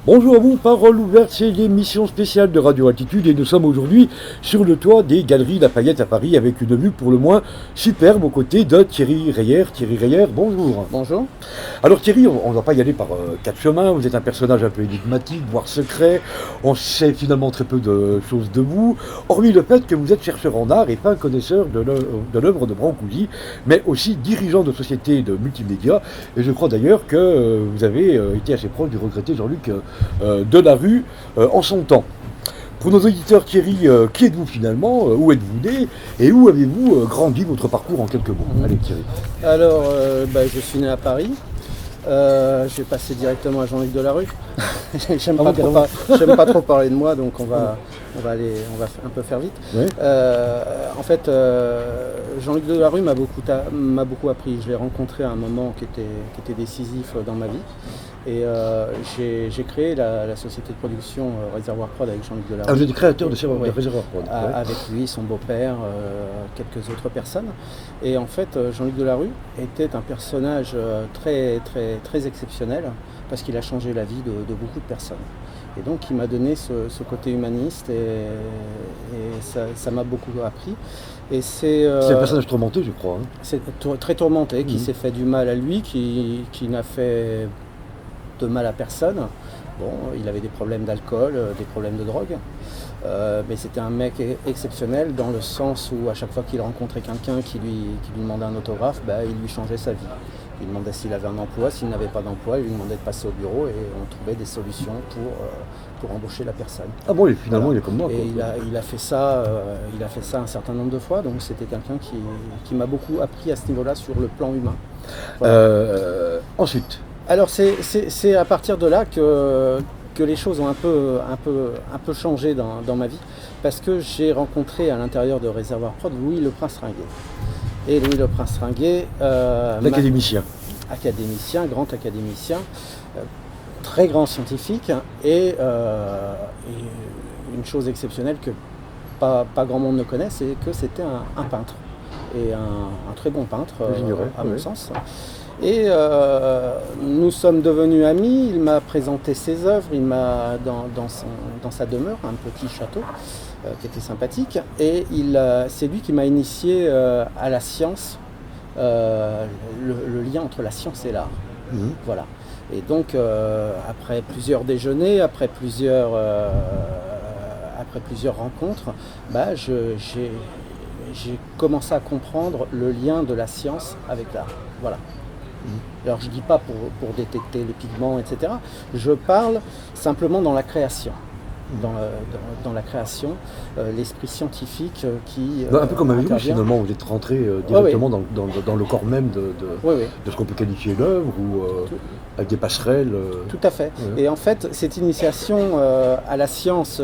Bonjour à vous, Parole ouverte, c'est l'émission spéciale de Radio Altitude et nous sommes aujourd'hui sur le toit des Galeries Lafayette à Paris avec une vue pour le moins superbe aux côtés de Thierry Reyer. Thierry Reyer, bonjour. Bonjour. Alors Thierry, on ne va pas y aller par quatre chemins, vous êtes un personnage un peu énigmatique, voire secret, on sait finalement très peu de choses de vous, hormis le fait que vous êtes chercheur en art et pas un connaisseur de l'œuvre de Brancusi, mais aussi dirigeant de société de multimédia, et je crois d'ailleurs que vous avez été assez proche du regretté Jean-Luc Delarue en son temps. Pour nos auditeurs, Thierry, qui êtes-vous finalement? Où êtes-vous né? Et où avez-vous grandi votre parcours en quelques mots? Allez Thierry. Alors, je suis né à Paris. Je vais passer directement à Jean-Luc Delarue. J'aime pas trop parler de moi, donc on va un peu faire vite. Ouais. En fait, Jean-Luc Delarue m'a beaucoup appris. Je l'ai rencontré à un moment qui était décisif dans ma vie. Et j'ai créé la société de production Réservoir Prod avec Jean-Luc Delarue. Ah, vous êtes le créateur de Réservoir Prod. Avec lui, son beau-père, quelques autres personnes. Et en fait, Jean-Luc Delarue était un personnage très, très, très exceptionnel parce qu'il a changé la vie de beaucoup de personnes. Et donc, il m'a donné ce côté humaniste et ça m'a beaucoup appris. Et c'est un personnage tourmenté, je crois. Hein. C'est très tourmenté, qui s'est fait du mal à lui, qui n'a fait de mal à personne. Bon, il avait des problèmes d'alcool, des problèmes de drogue, mais c'était un mec exceptionnel dans le sens où à chaque fois qu'il rencontrait quelqu'un qui lui demandait un autographe, il lui changeait sa vie. Il demandait s'il avait un emploi, s'il n'avait pas d'emploi, il lui demandait de passer au bureau et on trouvait des solutions pour embaucher la personne. Ah bon, et finalement il est comme moi. Et il a fait ça un certain nombre de fois, donc c'était quelqu'un qui m'a beaucoup appris à ce niveau-là sur le plan humain. Voilà. Ensuite. Alors c'est à partir de là que les choses ont un peu changé dans ma vie, parce que j'ai rencontré à l'intérieur de Réservoir Prod Louis Le Prince Ringuet. Et Louis Le Prince Ringuet, l'académicien. Grand académicien, très grand scientifique, et une chose exceptionnelle que pas grand monde ne connaît, c'est que c'était un peintre, et un très bon peintre, à mon sens. Et nous sommes devenus amis, il m'a présenté ses œuvres, il m'a dans sa demeure, un petit château qui était sympathique, et c'est lui qui m'a initié à la science, le lien entre la science et l'art. Voilà. Et donc après plusieurs déjeuners, après plusieurs rencontres, j'ai commencé à comprendre le lien de la science avec l'art. Voilà. Alors je ne dis pas pour détecter les pigments, etc. Je parle simplement dans la création. Dans la création, l'esprit scientifique qui... un peu comme avec vous, finalement, vous êtes rentré directement dans le corps même de ce qu'on peut qualifier l'œuvre, ou avec des passerelles. Tout à fait. Et en fait, cette initiation à la science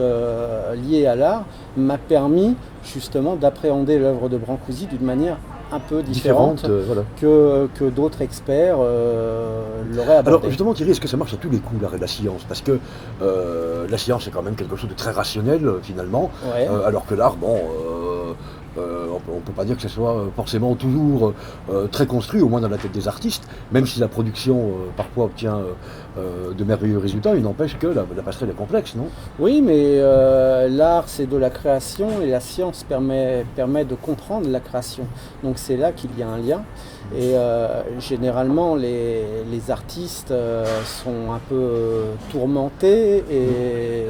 liée à l'art m'a permis justement d'appréhender l'œuvre de Brancusi d'une manière un peu différente que d'autres experts l'auraient abordé. Alors justement Thierry, est-ce que ça marche à tous les coups, la science? Parce que la science c'est quand même quelque chose de très rationnel finalement, alors que l'art, on ne peut pas dire que ce soit forcément toujours très construit, au moins dans la tête des artistes, même si la production parfois obtient de merveilleux résultats, il n'empêche que la passerelle est complexe, non? Oui, mais l'art c'est de la création et la science permet de comprendre la création. Donc c'est là qu'il y a un lien. Et généralement les artistes sont un peu tourmentés et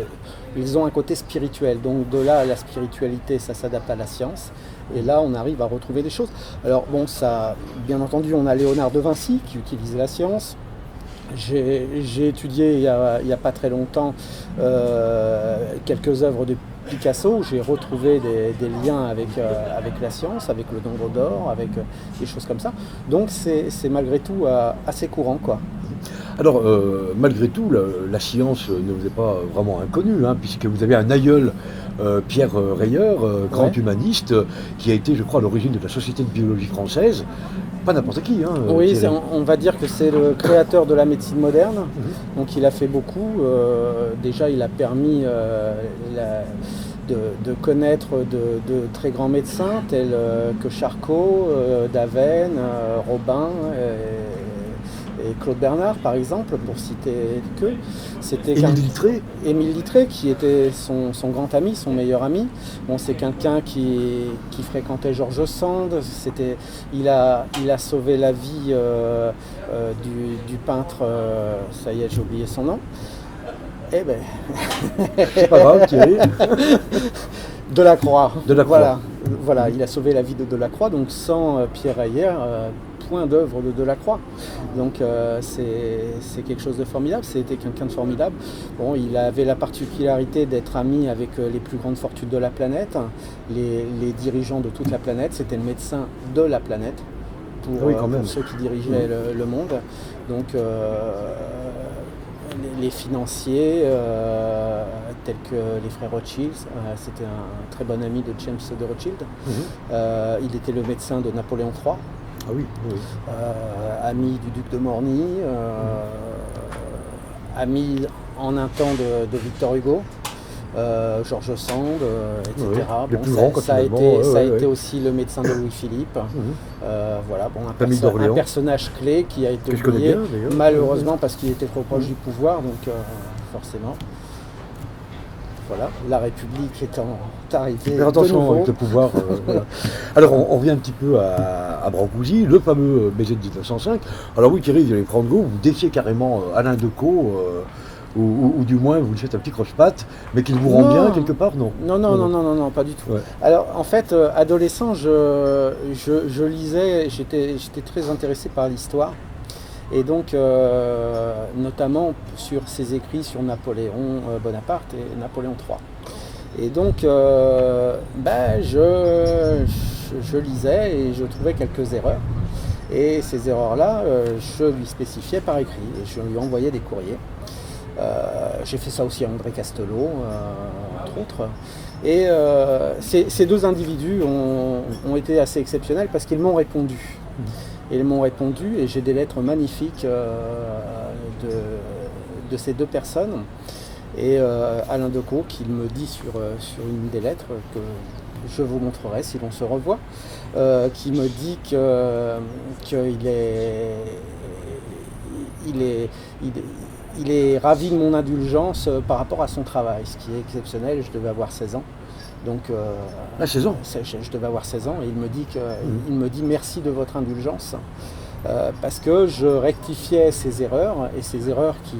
ils ont un côté spirituel. Donc de là à la spiritualité, ça s'adapte à la science. Et là, on arrive à retrouver des choses. Alors bon, ça, bien entendu, on a Léonard de Vinci qui utilise la science. J'ai étudié il y a pas très longtemps quelques œuvres de Picasso, où j'ai retrouvé des liens avec la science, avec le nombre d'or, avec des choses comme ça. Donc c'est malgré tout assez courant, quoi. Alors, malgré tout, la science ne vous est pas vraiment inconnue, puisque vous avez un aïeul, Pierre Reyer, grand humaniste, qui a été, je crois, à l'origine de la Société de biologie française, pas n'importe qui. Hein, Oui, Thierry. on va dire que c'est le créateur de la médecine moderne. Mhm. Donc il a fait beaucoup. Déjà, il a permis de connaître de très grands médecins tels que Charcot, Davenne, Robin et Claude Bernard, par exemple, pour citer que. C'était Émile Littré. Émile Littré, qui était son grand ami, son meilleur ami. Bon, c'est quelqu'un qui fréquentait George Sand. Il a sauvé la vie du peintre, ça y est, j'ai oublié son nom. Eh ben, C'est pas grave, Thierry. Delacroix. Delacroix. Voilà, il a sauvé la vie de Delacroix, donc sans Pierre Rayer, point d'œuvre de Delacroix. Donc c'est quelque chose de formidable, c'était quelqu'un de formidable. Bon, il avait la particularité d'être ami avec les plus grandes fortunes de la planète, les dirigeants de toute la planète, c'était le médecin de la planète pour ceux qui dirigeaient le monde. Donc les financiers tels que les frères Rothschild, c'était un très bon ami de James de Rothschild. Il était le médecin de Napoléon III. Ah oui, oui. Ami du duc de Morny, ami en un temps de Victor Hugo, George Sand, etc. Oui, bon, ça a été aussi le médecin de Louis-Philippe. Voilà, bon, un personnage clé qui a été oublié, malheureusement parce qu'il était trop proche du pouvoir, donc forcément. Voilà, la République étant arrivée. Faire attention avec le pouvoir. Voilà. Alors, on revient un petit peu à Brancusi, le fameux BZ de 1905. Alors oui, Thierry, vous allez prendre go, vous défiez carrément Alain Decaux, ou du moins vous lui faites un petit croche-patte, mais qu'il vous rend bien quelque part, non? Non, pas du tout. Ouais. Alors, en fait, adolescent, je lisais, j'étais très intéressé par l'histoire. Et donc, notamment sur ses écrits sur Napoléon Bonaparte et Napoléon III. Et donc, je lisais et je trouvais quelques erreurs. Et ces erreurs-là, je lui spécifiais par écrit et je lui envoyais des courriers. J'ai fait ça aussi à André Castelot, entre autres. Et ces deux individus ont été assez exceptionnels parce qu'ils m'ont répondu. Ils m'ont répondu et j'ai des lettres magnifiques de ces deux personnes. Et Alain Decaux qui me dit sur une des lettres que je vous montrerai si l'on se revoit, qui me dit qu'il est ravi de mon indulgence par rapport à son travail, ce qui est exceptionnel. Je devais avoir 16 ans. Donc, 16 ans. Je devais avoir 16 ans et il me dit merci de votre indulgence parce que je rectifiais ces erreurs et ces erreurs qui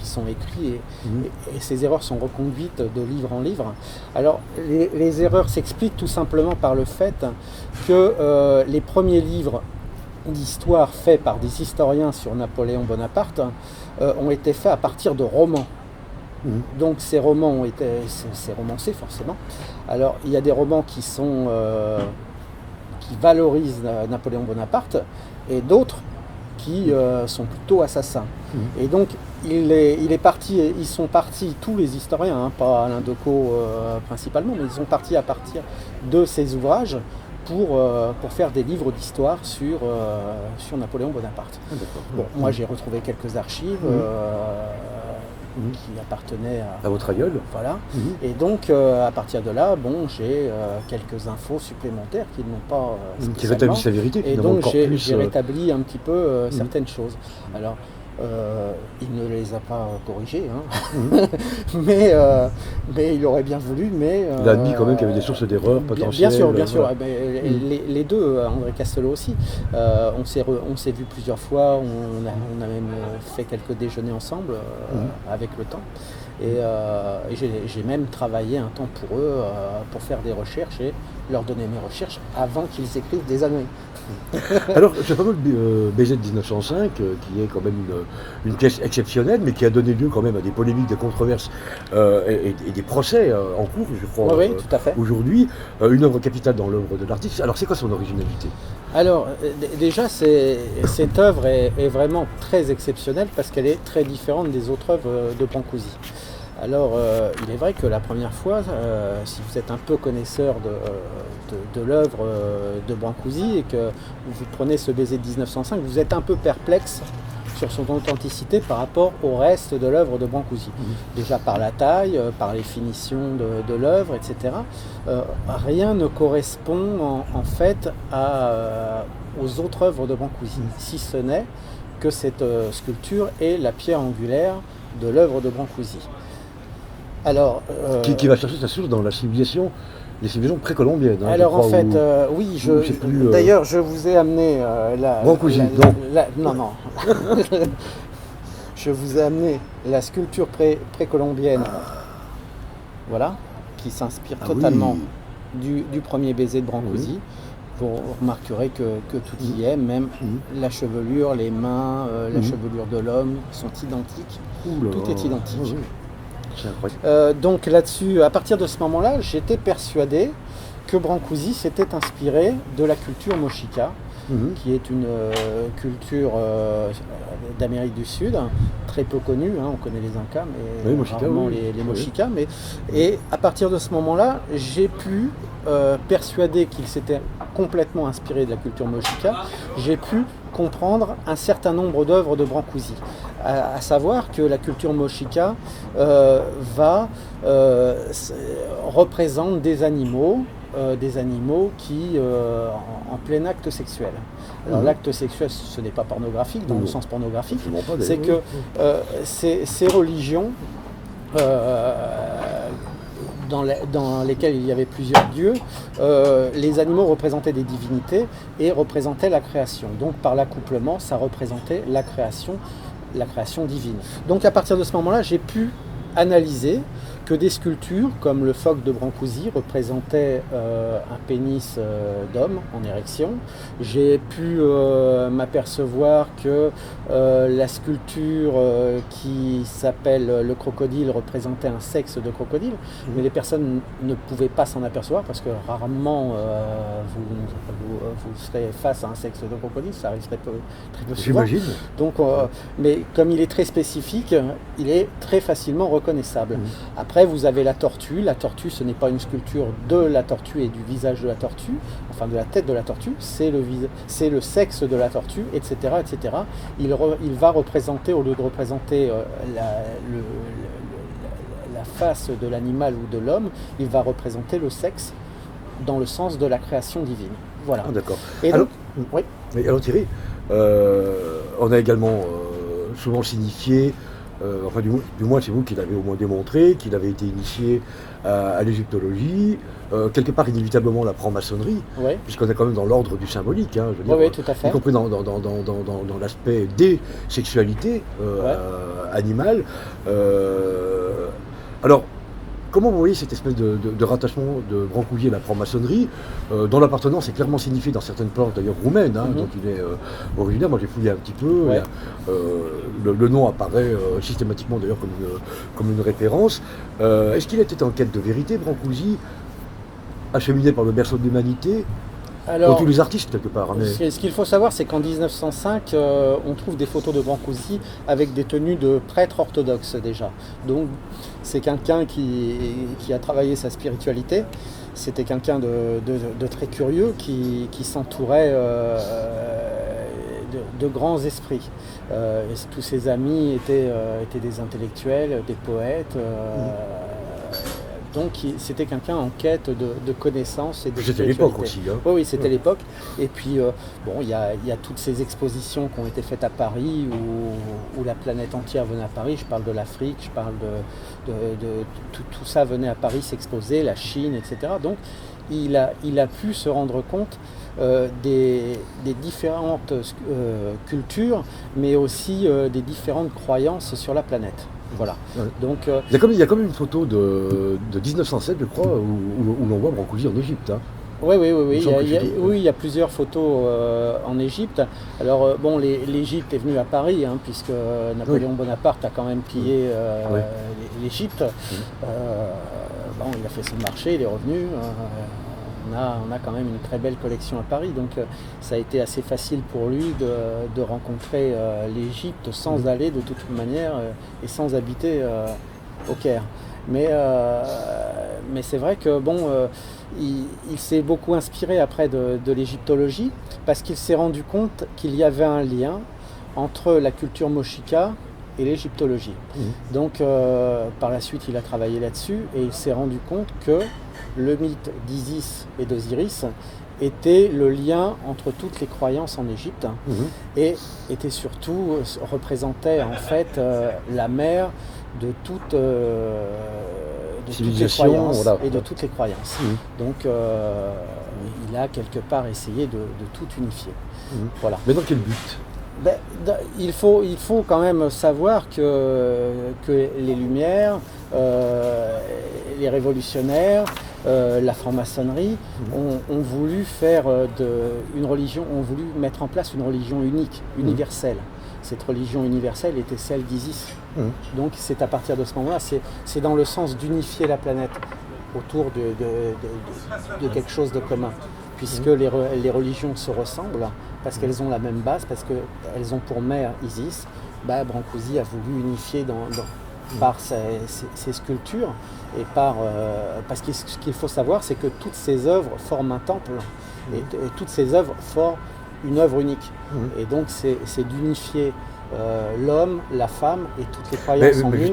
sont écrites et ces erreurs sont reconduites de livre en livre. Alors les erreurs s'expliquent tout simplement par le fait que les premiers livres d'histoire faits par des historiens sur Napoléon Bonaparte ont été faits à partir de romans. Donc ces romans ont été romancés forcément. Alors il y a des romans qui valorisent Napoléon Bonaparte et d'autres qui sont plutôt assassins. Et donc ils sont partis, tous les historiens, pas Alain Decaux principalement, mais ils sont partis à partir de ces ouvrages pour faire des livres d'histoire sur Napoléon Bonaparte. Bon, moi j'ai retrouvé quelques archives qui appartenait à votre aïeul. Voilà. Et donc, à partir de là, bon, j'ai quelques infos supplémentaires qui n'ont pas... qui rétablissent la vérité. Et donc, j'ai rétabli un petit peu certaines choses. Alors, il ne les a pas corrigées, hein. mais il aurait bien voulu. Mais, il a admis quand même qu'il y avait des sources d'erreurs potentielles. Bien sûr. Voilà. Les deux, André Castelot aussi. On s'est vu plusieurs fois, on a même fait quelques déjeuners ensemble avec le temps. Et j'ai même travaillé un temps pour eux pour faire des recherches et leur donner mes recherches avant qu'ils écrivent des années. Alors, ce fameux BZ 1905, qui est quand même une pièce exceptionnelle, mais qui a donné lieu quand même à des polémiques, des controverses et des procès en cours, je crois, oui, tout à fait. Aujourd'hui. Une œuvre capitale dans l'œuvre de l'artiste. Alors, c'est quoi son originalité? Alors, déjà, cette œuvre est vraiment très exceptionnelle parce qu'elle est très différente des autres œuvres de Brancusi. Alors, il est vrai que la première fois, si vous êtes un peu connaisseur de l'œuvre de Brancusi et que vous prenez ce baiser de 1905, vous êtes un peu perplexe sur son authenticité par rapport au reste de l'œuvre de Brancusi. Déjà par la taille, par les finitions de l'œuvre, etc. Rien ne correspond en fait aux autres œuvres de Brancusi, si ce n'est que cette sculpture est la pierre angulaire de l'œuvre de Brancusi. Alors, qui va chercher sa source dans la civilisation, les civilisations précolombiennes. Hein, alors en fait, oui, d'ailleurs je vous ai amené Brancusi, non. Je vous ai amené la sculpture précolombienne, voilà, qui s'inspire totalement du premier baiser de Brancusi. Vous remarquerez que tout y est, même la chevelure, les mains, la chevelure de l'homme sont identiques. Tout est identique. C'est incroyable. Donc là-dessus, à partir de ce moment-là, j'étais persuadé que Brancusi s'était inspiré de la culture Mochica, qui est une culture d'Amérique du Sud, très peu connue, hein, on connaît les Incas, mais rarement les Mochicas. Et à partir de ce moment-là, j'ai pu persuader qu'il s'était complètement inspiré de la culture Mochica, j'ai pu comprendre un certain nombre d'œuvres de Brancusi, à savoir que la culture Mochica représente des animaux qui en plein acte sexuel. Alors l'acte sexuel, ce n'est pas pornographique dans le sens pornographique, c'est que ces religions dans lesquelles il y avait plusieurs dieux, les animaux représentaient des divinités et représentaient la création. Donc par l'accouplement, ça représentait la création divine. Donc à partir de ce moment-là, j'ai pu analyser que des sculptures comme le phoque de Brancusi représentaient un pénis d'homme en érection. J'ai pu m'apercevoir que la sculpture qui s'appelle le crocodile représentait un sexe de crocodile, mais les personnes ne pouvaient pas s'en apercevoir parce que rarement vous serez face à un sexe de crocodile, ça arrive très peu souvent. J'imagine. Donc, mais comme il est très spécifique, il est très facilement reconnaissable. Après, vous avez la tortue. La tortue, ce n'est pas une sculpture de la tortue et du visage de la tortue, enfin de la tête de la tortue, c'est le sexe de la tortue, etc. etc. Il va représenter, au lieu de représenter la face de l'animal ou de l'homme, il va représenter le sexe dans le sens de la création divine. Voilà. Ah, d'accord. Et alors, donc, oui. Alors Thierry, on a également souvent signifié, enfin du moins c'est vous qui l'avez au moins démontré, qu'il avait été initié à l'égyptologie, quelque part inévitablement la franc-maçonnerie, puisqu'on est quand même dans l'ordre du symbolique, hein, je veux dire, oui, tout à fait. Y compris dans l'aspect des sexualités animales. Alors, comment vous voyez cette espèce de rattachement de Brancusi à la franc-maçonnerie, dont l'appartenance est clairement signifiée dans certaines planches d'ailleurs roumaines, hein, dont il est originaire. Moi j'ai fouillé un petit peu, le nom apparaît systématiquement d'ailleurs comme une référence. Est-ce qu'il était en quête de vérité, Brancusi, acheminé par le berceau de l'humanité, comme tous les artistes quelque part, hein, mais... Ce qu'il faut savoir, c'est qu'en 1905, on trouve des photos de Brancusi avec des tenues de prêtre orthodoxe déjà. Donc c'est quelqu'un qui a travaillé sa spiritualité. C'était quelqu'un de très curieux qui s'entourait de grands esprits. Et tous ses amis étaient des intellectuels, des poètes. Donc c'était quelqu'un en quête de connaissances et de spiritualité. C'était l'époque aussi. Hein. Oui, c'était l'époque. Et puis, il y a toutes ces expositions qui ont été faites à Paris, où la planète entière venait à Paris. Je parle de l'Afrique, je parle tout ça venait à Paris s'exposer, la Chine, etc. Donc, il a pu se rendre compte des différentes cultures, à aussi des différentes croyances sur la planète. Voilà. Ouais. Donc, il y a comme une photo de 1907, je crois, où l'on voit Brancusi en Égypte. Hein. Oui, il y a plusieurs photos en Égypte. Alors, l'Égypte est venue à Paris, hein, puisque Napoléon Bonaparte a quand même pillé l'Égypte. Il a fait son marché, il est revenu. On a quand même une très belle collection à Paris, donc ça a été assez facile pour lui de rencontrer l'Égypte sans aller de toute manière et sans habiter au Caire. Mais c'est vrai que bon, il s'est beaucoup inspiré après de l'égyptologie parce qu'il s'est rendu compte qu'il y avait un lien entre la culture moshika et l'égyptologie. Donc par la suite il a travaillé là-dessus et il s'est rendu compte que le mythe d'Isis et d'Osiris était le lien entre toutes les croyances en Égypte et était surtout représentait en fait la mère de toutes les croyances et de toutes les croyances. Donc il a quelque part essayé de tout unifier. Voilà. Mais dans quel but? Ben, il faut quand même savoir que les Lumières, les révolutionnaires, la franc-maçonnerie ont voulu faire une religion, ont voulu mettre en place une religion unique, universelle. Cette religion universelle était celle d'Isis. Donc c'est à partir de ce moment-là, c'est dans le sens d'unifier la planète autour de quelque chose de commun. Puisque les religions se ressemblent, parce qu'elles ont la même base, parce qu'elles ont pour mère Isis, Brancusi a voulu unifier par ses sculptures et parce que ce qu'il faut savoir, c'est que toutes ces œuvres forment un temple et toutes ces œuvres forment une œuvre unique. Et donc c'est d'unifier l'homme, la femme et toutes les croyances en une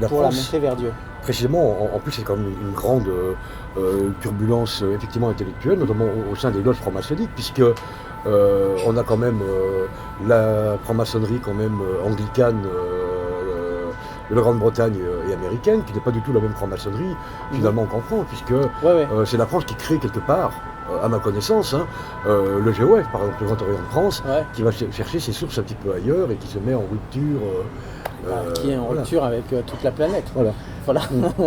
pour la montée vers Dieu. Précisément, en plus, c'est quand même une grande turbulence effectivement intellectuelle, notamment au sein des loges franc-maçonniques, puisque on a quand même la franc-maçonnerie quand même anglicane de la Grande-Bretagne et américaine, qui n'est pas du tout la même franc-maçonnerie finalement qu'en France, puisque c'est la France qui crée quelque part, à ma connaissance, le GOF, par exemple, le Grand Orient de France, qui va chercher ses sources un petit peu ailleurs et qui se met en rupture. Qui est en rupture avec toute la planète. Voilà.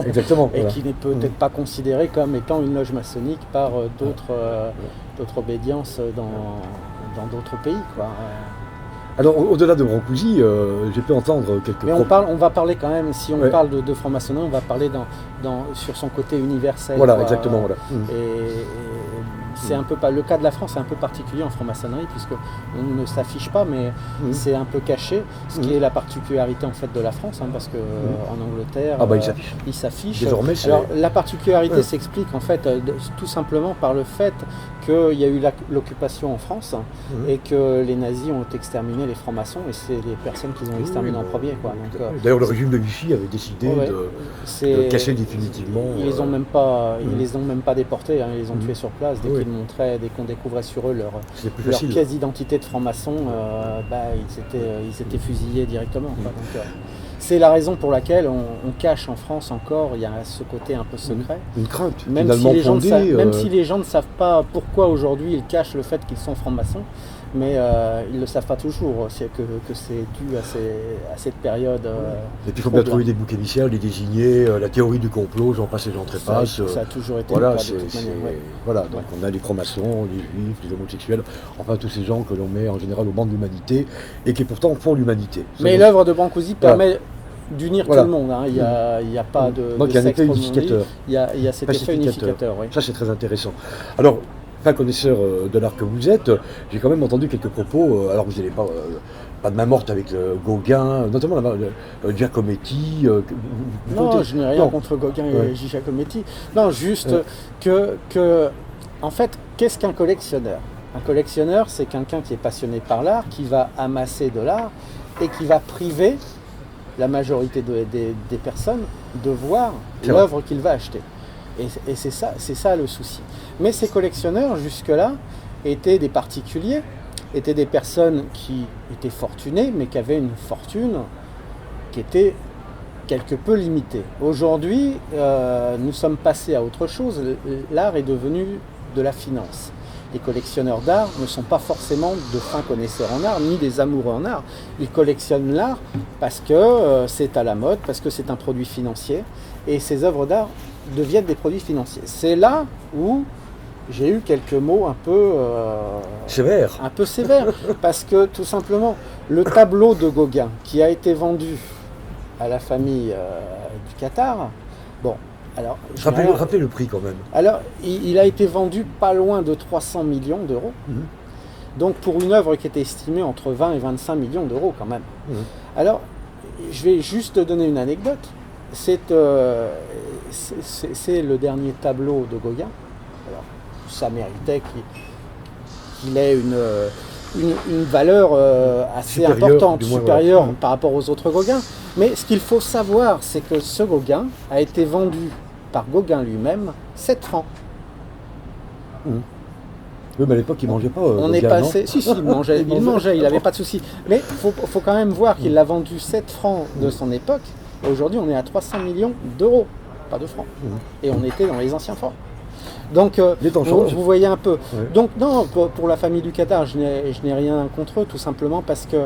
Exactement. Et qui n'est peut-être pas considéré comme étant une loge maçonnique par d'autres obédiences dans d'autres pays, quoi. Alors, au-delà de Brancusi, j'ai pu entendre quelques... Mais on va parler quand même, si on parle de franc-maçonnerie, on va parler sur son côté universel. Voilà, exactement. Voilà. Et c'est un peu pas le cas de la France, c'est un peu particulier en franc-maçonnerie puisque on ne s'affiche pas, mais c'est un peu caché, ce qui est la particularité en fait de la France, parce que en Angleterre, il s'affiche. Désormais, alors la particularité s'explique en fait tout simplement par le fait qu'il y a eu l'occupation en France et que les nazis ont exterminé les francs-maçons et c'est les personnes qu'ils ont exterminées en premier, quoi. D'ailleurs, le régime de Vichy avait décidé de casser définitivement. Ils les ont même pas déportés, ils les ont tués sur place dès qu'on découvrait sur eux leur pièce d'identité de franc-maçon, ils étaient fusillés directement. Donc, c'est la raison pour laquelle on cache en France encore, il y a ce côté un peu secret. Une crainte, même si les gens ne savent pas pourquoi aujourd'hui ils cachent le fait qu'ils sont francs-maçons, mais ils ne le savent pas toujours, que c'est dû à cette période. Et puis il faut bien trouver des boucs émissaires, les désigner, la théorie du complot, j'en passe et j'en trépasse. Ça a toujours été le cas de toute manière. Voilà, donc on a les francs-maçons, les juifs, les homosexuels, enfin tous ces gens que l'on met en général au banc de l'humanité et qui pourtant font l'humanité. Mais l'œuvre de Brancusi permet d'unir tout le monde, il n'y a pas de donc il y a un effet unificateur. Il y a cet effet unificateur, oui. Ça c'est très intéressant. Alors, fin connaisseur de l'art que vous êtes, j'ai quand même entendu quelques propos, alors vous n'allez pas de main morte avec Gauguin, notamment Giacometti. Non, je n'ai rien contre Gauguin et Giacometti. Non, juste que, en fait, qu'est-ce qu'un collectionneur? Un collectionneur, c'est quelqu'un qui est passionné par l'art, qui va amasser de l'art et qui va priver la majorité des personnes de voir l'œuvre qu'il va acheter. Et c'est ça le souci. Mais ces collectionneurs, jusque-là, étaient des particuliers, étaient des personnes qui étaient fortunées, mais qui avaient une fortune qui était quelque peu limitée. Aujourd'hui, nous sommes passés à autre chose. L'art est devenu de la finance. Les collectionneurs d'art ne sont pas forcément de fins connaisseurs en art, ni des amoureux en art. Ils collectionnent l'art parce que c'est à la mode, parce que c'est un produit financier, et ces œuvres d'art deviennent des produits financiers. C'est là où j'ai eu quelques mots un peu sévères, parce que tout simplement, le tableau de Gauguin qui a été vendu à la famille du Qatar, alors, rappelez le prix quand même. Alors, il a été vendu pas loin de 300 millions d'euros. Donc, pour une œuvre qui était estimée entre 20 et 25 millions d'euros quand même. Alors, je vais juste donner une anecdote. c'est le dernier tableau de Gauguin. Alors, ça méritait qu'il ait une valeur assez importante, supérieure par rapport aux autres Gauguins. Mais ce qu'il faut savoir, c'est que ce Gauguin a été vendu par Gauguin lui-même 7 francs. Oui, mais à l'époque, il ne mangeait pas. On est passé. Si, il mangeait, il n'avait pas de souci. Mais il faut quand même voir qu'il l'a vendu 7 francs de son époque. Aujourd'hui, on est à 300 millions d'euros, pas de francs. Et on était dans les anciens francs. Donc, vous voyez un peu. Ouais. Donc, non, pour la famille du Qatar, je n'ai rien contre eux, tout simplement parce que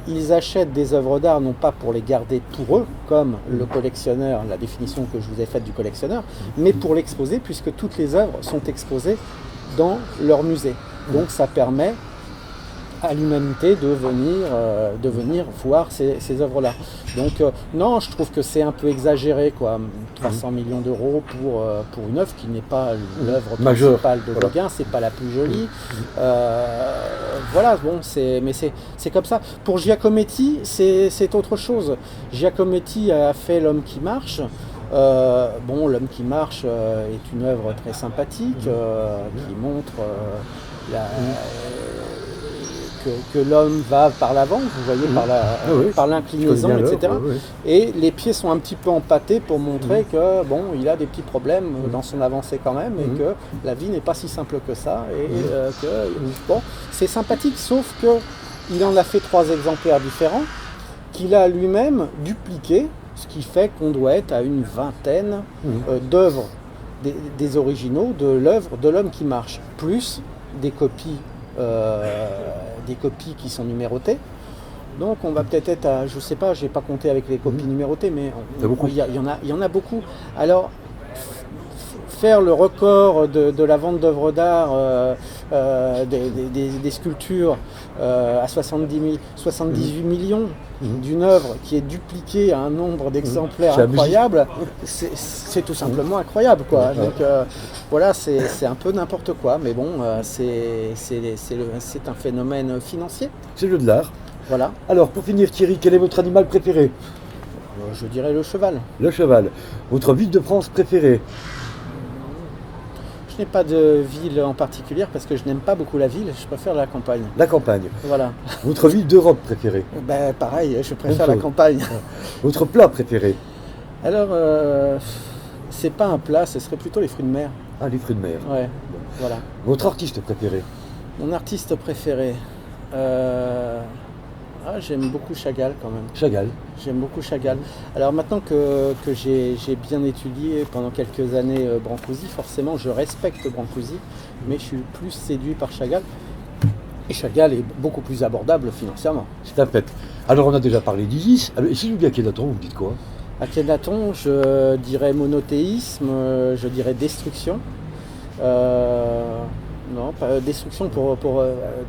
ils achètent des œuvres d'art, non pas pour les garder pour eux, comme le collectionneur, la définition que je vous ai faite du collectionneur, mais pour l'exposer, puisque toutes les œuvres sont exposées dans leur musée. Donc, ça permet à l'humanité de venir voir ces œuvres-là. Donc non, je trouve que c'est un peu exagéré, quoi. 300 millions d'euros pour une œuvre qui n'est pas l'œuvre principale de Gauguin, c'est pas la plus jolie. Voilà, bon, mais c'est comme ça. Pour Giacometti, c'est autre chose. Giacometti a fait L'homme qui marche. Bon, L'homme qui marche est une œuvre très sympathique qui montre que l'homme va par l'avant, vous voyez, par l'inclinaison, etc. Et les pieds sont un petit peu empâtés pour montrer que bon, il a des petits problèmes dans son avancée quand même, et que la vie n'est pas si simple que ça, et bon, c'est sympathique, sauf que il en a fait 3 exemplaires différents, qu'il a lui-même dupliqué, ce qui fait qu'on doit être à une vingtaine d'œuvres des originaux de l'œuvre de L'homme qui marche, plus des copies qui sont numérotées. Donc on va peut-être être à, je sais pas, j'ai pas compté avec les copies numérotées, mais il y en a beaucoup. Alors faire le record de la vente d'œuvres d'art, des sculptures à 78 millions d'une œuvre qui est dupliquée à un nombre d'exemplaires incroyable, c'est tout simplement incroyable, quoi. Donc voilà, c'est un peu n'importe quoi, mais bon, c'est un phénomène financier. C'est le jeu de l'art. Voilà. Alors pour finir, Thierry, quel est votre animal préféré? Je dirais le cheval. Le cheval. Votre ville de France préférée? Je n'ai pas de ville en particulier parce que je n'aime pas beaucoup la ville, je préfère la campagne. La campagne. Voilà. Votre ville d'Europe préférée? Ben, pareil, je préfère la campagne. Votre plat préféré? Alors, c'est pas un plat, ce serait plutôt les fruits de mer. Ah, les fruits de mer. Ouais, voilà. Votre artiste préféré? Mon artiste préféré, j'aime beaucoup Chagall quand même. Chagall. J'aime beaucoup Chagall. Alors maintenant que j'ai bien étudié pendant quelques années Brancusi, forcément je respecte Brancusi, mais je suis plus séduit par Chagall. Et Chagall est beaucoup plus abordable financièrement. C'est un fait. Alors on a déjà parlé d'Isis. Et si je vous dis Akhenaton, vous me dites quoi? Akhenaton, je dirais monothéisme, je dirais destruction. Non, pas destruction pour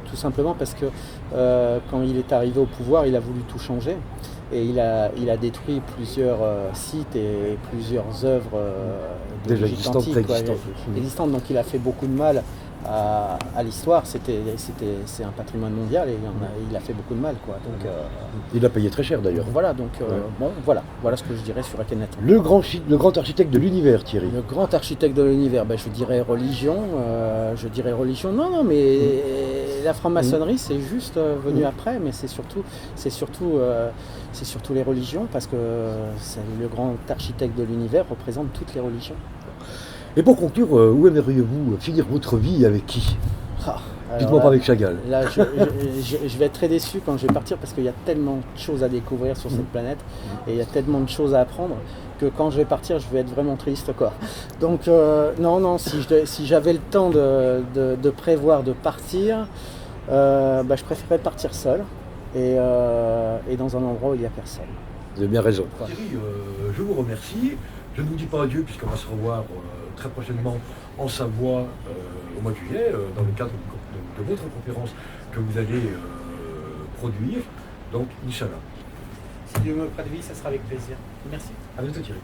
tout simplement parce que quand il est arrivé au pouvoir, il a voulu tout changer et il a détruit plusieurs sites et plusieurs œuvres déjà existantes, existantes. Donc il a fait beaucoup de mal à l'histoire. C'est un patrimoine mondial et il a fait beaucoup de mal, quoi. Donc il a payé très cher d'ailleurs. Voilà, donc bon, voilà ce que je dirais sur Akhenaton. Le grand architecte de l'univers, Thierry. Le grand architecte de l'univers, je dirais religion. Non, mais la franc-maçonnerie c'est juste venu après, mais c'est surtout les religions, parce que le grand architecte de l'univers représente toutes les religions. Et pour conclure, où aimeriez-vous finir votre vie, avec qui? Dites-moi pas avec Chagall. Là, je vais être très déçu quand je vais partir, parce qu'il y a tellement de choses à découvrir sur cette planète et il y a tellement de choses à apprendre que quand je vais partir, je vais être vraiment triste, quoi. Donc non, si j'avais le temps de prévoir de partir, je préférerais partir seul et dans un endroit où il n'y a personne. Vous avez bien raison. Thierry, je vous remercie. Je ne vous dis pas adieu puisqu'on va se revoir très prochainement en Savoie au mois de juillet dans le cadre de votre conférence que vous allez produire. Donc, Inch'Allah. Si Dieu me prête vie, ça sera avec plaisir. Merci. À bientôt, Thierry.